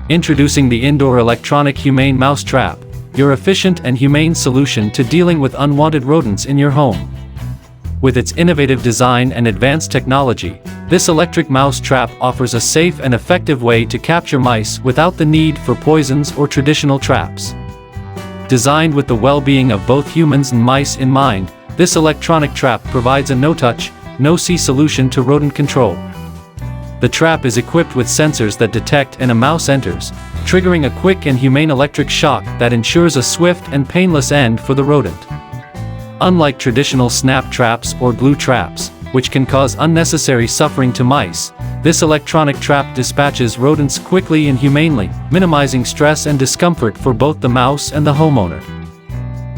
Introducing the Indoor Electronic Humane Mouse Trap, your efficient and humane solution to dealing with unwanted rodents in your home. With its innovative design and advanced technology, this electric mouse trap offers a safe and effective way to capture mice without the need for poisons or traditional traps. Designed with the well-being of both humans and mice in mind, this electronic trap provides a no-touch, no-see solution to rodent control. The trap is equipped with sensors that detect when a mouse enters, triggering a quick and humane electric shock that ensures a swift and painless end for the rodent. Unlike traditional snap traps or glue traps, which can cause unnecessary suffering to mice, this electronic trap dispatches rodents quickly and humanely, minimizing stress and discomfort for both the mouse and the homeowner.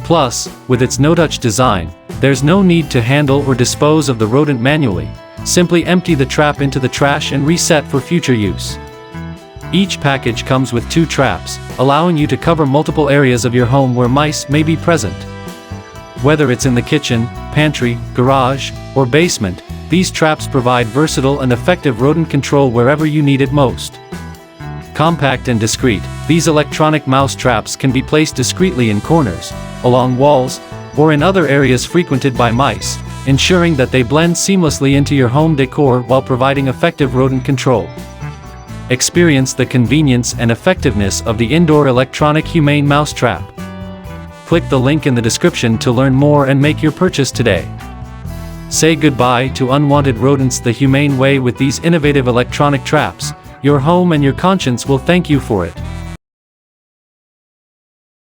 Plus, with its no-touch design, there's no need to handle or dispose of the rodent manually. Simply empty the trap into the trash and reset for future use. Each package comes with 2 traps, allowing you to cover multiple areas of your home where mice may be present. Whether it's in the kitchen, pantry, garage, or basement, these traps provide versatile and effective rodent control wherever you need it most. Compact and discreet, these electronic mouse traps can be placed discreetly in corners, along walls, or in other areas frequented by mice, ensuring that they blend seamlessly into your home decor while providing effective rodent control. Experience the convenience and effectiveness of the Indoor Electronic Humane Mouse Trap. Click the link in the description to learn more and make your purchase today. Say goodbye to unwanted rodents the humane way with these innovative electronic traps. Your home and your conscience will thank you for it.